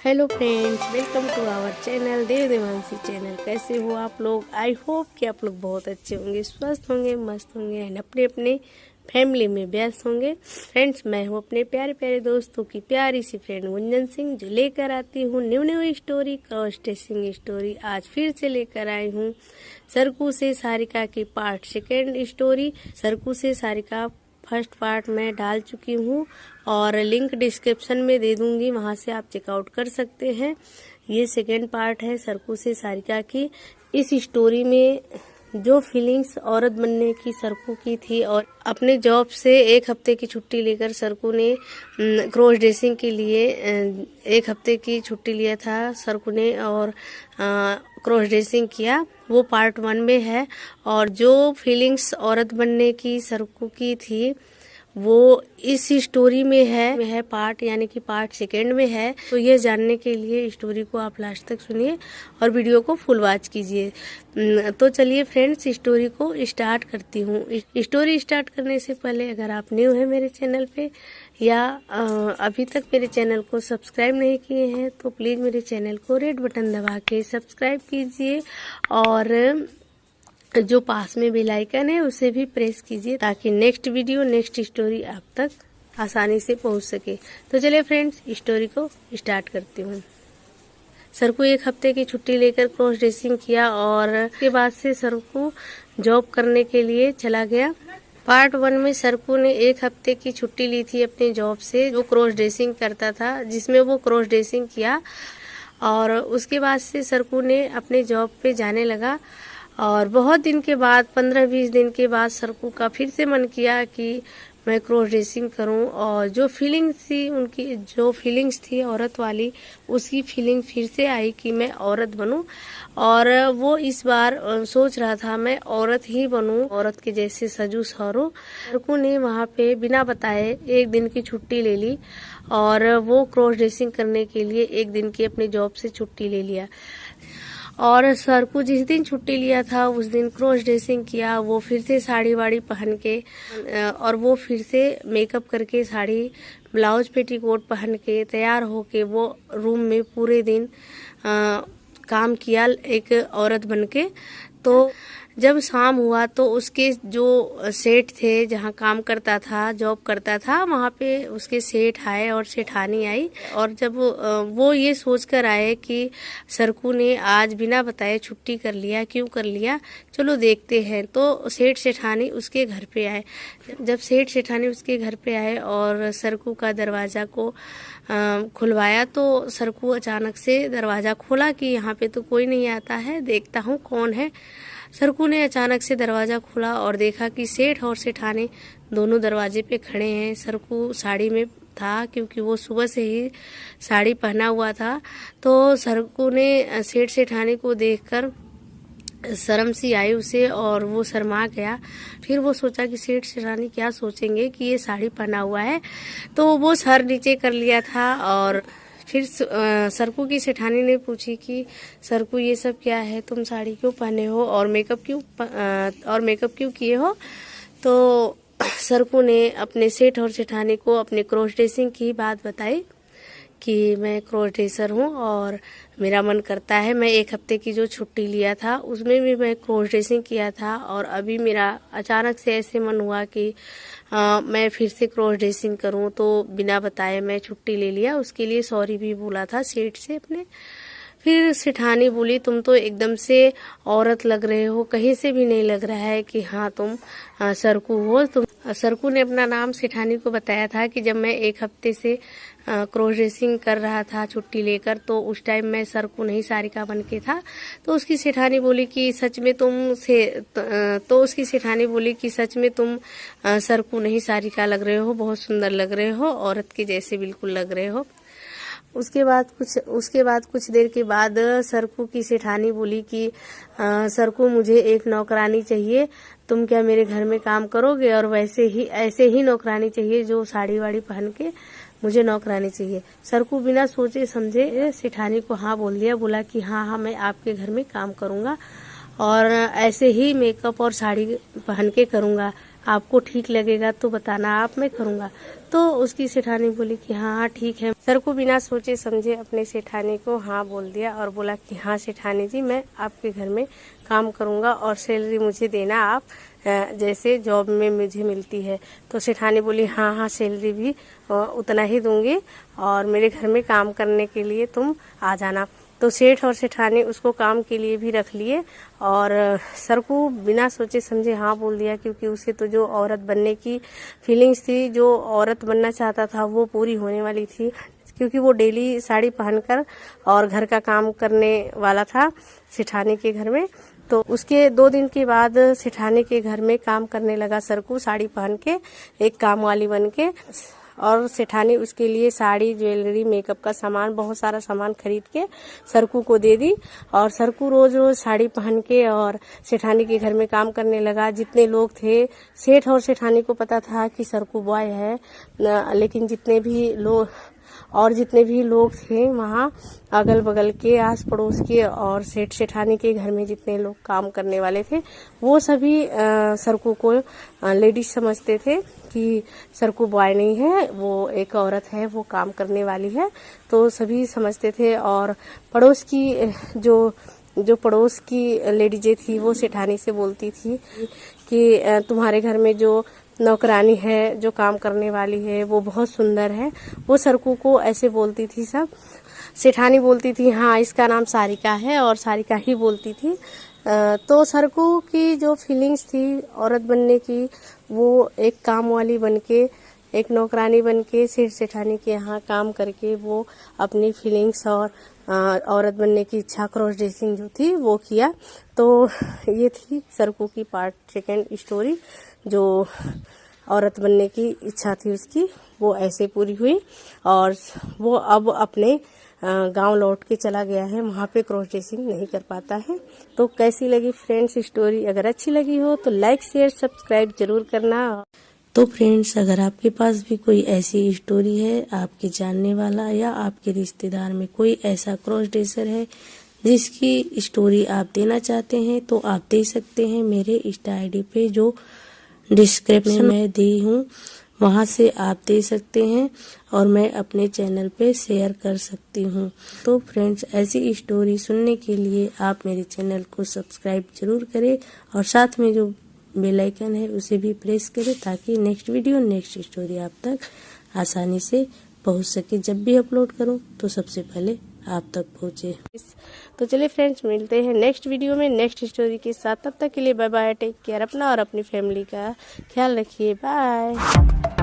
Hello friends, welcome to our channel Dev Devanshi channel. कैसे हो आप लोग? आई होप कि आप लोग बहुत अच्छे होंगे, स्वस्थ होंगे, मस्त होंगे एंड अपने अपने फैमिली में व्यस्त होंगे। फ्रेंड्स, मैं हूँ अपने प्यारे प्यारे दोस्तों की प्यारी सी फ्रेंड गुंजन सिंह, जो लेकर आती हूँ new story, cross dressing story. आज फिर से लेकर आई हूँ सरकू से सारिका की पार्ट सेकेंड स्टोरी। सरकू से सारिका फर्स्ट पार्ट में डाल चुकी हूँ और लिंक डिस्क्रिप्शन में दे दूंगी, वहां से आप चेकआउट कर सकते हैं। ये सेकेंड पार्ट है सरकू से सारिका की। इस स्टोरी में जो फीलिंग्स औरत बनने की सरकू की थी और अपने जॉब से एक हफ्ते की छुट्टी लेकर सरकू ने क्रॉस ड्रेसिंग के लिए एक हफ्ते की छुट्टी लिया था सरकू ने और क्रॉस ड्रेसिंग किया, वो पार्ट 1 में है। और जो फीलिंग्स औरत बनने की सरकू की थी वो इस स्टोरी में है पार्ट, यानी कि पार्ट सेकेंड में है। तो ये जानने के लिए स्टोरी को आप लास्ट तक सुनिए और वीडियो को फुल वॉच कीजिए। तो चलिए फ्रेंड्स, स्टोरी को स्टार्ट करती हूँ। स्टोरी स्टार्ट करने से पहले अगर आप न्यू है मेरे चैनल पे या अभी तक मेरे चैनल को सब्सक्राइब नहीं किए हैं तो प्लीज मेरे चैनल को रेड बटन दबा के सब्सक्राइब कीजिए और जो पास में बेल आइकन है उसे भी प्रेस कीजिए ताकि नेक्स्ट वीडियो, नेक्स्ट स्टोरी आप तक आसानी से पहुंच सके। तो चलिए फ्रेंड्स, स्टोरी को स्टार्ट करती हूँ। सरकू एक हफ्ते की छुट्टी लेकर क्रॉस ड्रेसिंग किया और उसके बाद से सरकू जॉब करने के लिए चला गया। पार्ट 1 में सरकू ने एक हफ्ते की छुट्टी ली थी अपने जॉब से, जो क्रॉस ड्रेसिंग करता था, जिसमें वो क्रॉस ड्रेसिंग किया। और उसके बाद से सरकू ने अपने जॉब पे जाने लगा और बहुत दिन के बाद, 15-20 दिन के बाद सरकू का फिर से मन किया कि मैं क्रॉस ड्रेसिंग करूं। और जो फीलिंग्स थी उनकी, जो फीलिंग्स थी औरत वाली, उसकी फीलिंग फिर से आई कि मैं औरत बनूं। और वो इस बार सोच रहा था मैं औरत ही बनूं, औरत के जैसे सजू सवरूं। सरकू ने वहां पे बिना बताए एक दिन की छुट्टी ले ली और वो क्रॉस ड्रेसिंग करने के लिए एक दिन की अपने जॉब से छुट्टी ले लिया। और सरकू जिस दिन छुट्टी लिया था उस दिन क्रॉस ड्रेसिंग किया। वो फिर से साड़ी वाड़ी पहन के और वो फिर से मेकअप करके, साड़ी ब्लाउज पेटीकोट पहन के तैयार होके वो रूम में पूरे दिन काम किया एक औरत बनके। तो जब शाम हुआ तो उसके जो सेठ थे, जहाँ काम करता था, जॉब करता था, वहाँ पे उसके सेठ आए और सेठानी आई। और जब वो ये सोचकर आए कि सरकू ने आज बिना बताए छुट्टी कर लिया, क्यों कर लिया, चलो देखते हैं। तो सेठ सेठानी उसके घर पे आए। जब सेठ सेठानी उसके घर पे आए और सरकू का दरवाजा को खुलवाया तो सरकू अचानक से दरवाजा खोला कि यहाँ पे तो कोई नहीं आता है, देखता हूँ कौन है। सरकू ने अचानक से दरवाजा खोला और देखा कि सेठ और सेठानी दोनों दरवाजे पे खड़े हैं। सरकू साड़ी में था क्योंकि वो सुबह से ही साड़ी पहना हुआ था। तो सरकू ने सेठ सेठानी को देखकर शर्म सी आई उसे और वो शर्मा गया। फिर वो सोचा कि सेठ सेठानी क्या सोचेंगे कि ये साड़ी पहना हुआ है, तो वो सर नीचे कर लिया था। और फिर सरकू की सेठानी ने पूछी कि सरकू ये सब क्या है, तुम साड़ी क्यों पहने हो और मेकअप क्यों किए हो। तो सरकू ने अपने सेठ और सेठानी को अपने क्रॉस ड्रेसिंग की बात बताई कि मैं क्रॉस ड्रेसर हूँ और मेरा मन करता है, मैं एक हफ्ते की जो छुट्टी लिया था उसमें भी मैं क्रॉस ड्रेसिंग किया था और अभी मेरा अचानक से ऐसे मन हुआ कि मैं फिर से क्रॉस ड्रेसिंग करूँ, तो बिना बताए मैं छुट्टी ले लिया। उसके लिए सॉरी भी बोला था सेठ से अपने। फिर सेठानी बोली, तुम तो एकदम से औरत लग रहे हो, कहीं से भी नहीं लग रहा है कि हाँ तुम सरकू हो। तुम सरकू ने अपना नाम सेठानी को बताया था कि जब मैं एक हफ्ते से क्रॉस ड्रेसिंग कर रहा था छुट्टी लेकर, तो उस टाइम मैं सरकू नहीं सारिका बन के था। तो उसकी सेठानी बोली कि सच में तुम सरकू नहीं सारिका लग रहे हो, बहुत सुंदर लग रहे हो, औरत के जैसे बिल्कुल लग रहे हो। उसके बाद कुछ देर के बाद सरकू की सेठानी बोली कि सरकू, मुझे एक नौकरानी चाहिए, तुम क्या मेरे घर में काम करोगे? और ऐसे ही नौकरानी चाहिए जो साड़ी वाड़ी पहन के, मुझे नौकरानी चाहिए। सरकू बिना सोचे समझे सेठानी को हाँ बोल दिया, बोला कि हाँ मैं आपके घर में काम करूंगा और ऐसे ही मेकअप और साड़ी पहन के करूंगा, आपको ठीक लगेगा तो बताना आप, मैं करूँगा। तो उसकी सेठानी बोली कि हाँ हाँ ठीक है। सरकू बिना सोचे समझे अपने सेठानी को हाँ बोल दिया और बोला कि हाँ सेठानी जी, मैं आपके घर में काम करूँगा और सैलरी मुझे देना आप जैसे जॉब में मुझे मिलती है। तो सेठानी बोली हाँ हाँ सैलरी भी उतना ही दूंगी और मेरे घर में काम करने के लिए तुम आ जाना। तो सेठ और सेठानी उसको काम के लिए भी रख लिए और सरकू बिना सोचे समझे हाँ बोल दिया, क्योंकि उसे तो जो औरत बनने की फीलिंग्स थी, जो औरत बनना चाहता था, वो पूरी होने वाली थी, क्योंकि वो डेली साड़ी पहनकर और घर का काम करने वाला था सेठानी के घर में। तो उसके 2 दिन के बाद सेठानी के घर में काम करने लगा सरकू, साड़ी पहन के, एक काम वाली बन के। और सेठानी उसके लिए साड़ी, ज्वेलरी, मेकअप का सामान, बहुत सारा सामान खरीद के सरकू को दे दी। और सरकू रोज रोज साड़ी पहन के और सेठानी के घर में काम करने लगा। जितने लोग थे, सेठ और सेठानी को पता था कि सरकू बॉय है, लेकिन जितने भी लोग थे वहाँ अगल बगल के, आस पड़ोस के और सेठ सेठानी के घर में जितने लोग काम करने वाले थे, वो सभी सरकू को लेडीज समझते थे कि सरकू बॉय नहीं है, वो एक औरत है, वो काम करने वाली है। तो सभी समझते थे। और पड़ोस की जो पड़ोस की लेडीजें थी, वो सेठानी से बोलती थी कि तुम्हारे घर में जो नौकरानी है, जो काम करने वाली है, वो बहुत सुंदर है। वो सरकू को ऐसे बोलती थी सब। सेठानी बोलती थी हाँ इसका नाम सारिका है, और सारिका ही बोलती थी। तो सरकू की जो फीलिंग्स थी औरत बनने की, वो एक काम वाली बनके, एक नौकरानी बनके सेठ सेठानी के यहाँ काम करके वो अपनी फीलिंग्स और औरत बनने की इच्छा, क्रॉस ड्रेसिंग जो थी वो किया। तो ये थी सरकू की पार्ट 2 स्टोरी। जो औरत बनने की इच्छा थी उसकी, वो ऐसे पूरी हुई और वो अब अपने गांव लौट के चला गया है, वहाँ पे क्रॉस ड्रेसिंग नहीं कर पाता है। तो कैसी लगी फ्रेंड्स स्टोरी? अगर अच्छी लगी हो तो लाइक शेयर सब्सक्राइब जरूर करना। तो फ्रेंड्स, अगर आपके पास भी कोई ऐसी स्टोरी है, आपके जानने वाला या आपके रिश्तेदार में कोई ऐसा क्रॉस ड्रेसर है जिसकी स्टोरी आप देना चाहते हैं, तो आप दे सकते हैं मेरे इंस्टा आईडी पे, जो डिस्क्रिप्शन में दी हूँ, वहाँ से आप दे सकते हैं और मैं अपने चैनल पे शेयर कर सकती हूँ। तो फ्रेंड्स, ऐसी स्टोरी सुनने के लिए आप मेरे चैनल को सब्सक्राइब जरूर करें और साथ में जो बेल आइकन है उसे भी प्रेस करें, ताकि नेक्स्ट वीडियो, नेक्स्ट स्टोरी आप तक आसानी से पहुँच सके। जब भी अपलोड करूँ तो सबसे पहले आप तक पहुँचे। तो चलिए फ्रेंड्स, मिलते हैं नेक्स्ट वीडियो में नेक्स्ट स्टोरी के साथ। तब तक के लिए बाय बाय, टेक केयर, अपना और अपनी फैमिली का ख्याल रखिए, बाय।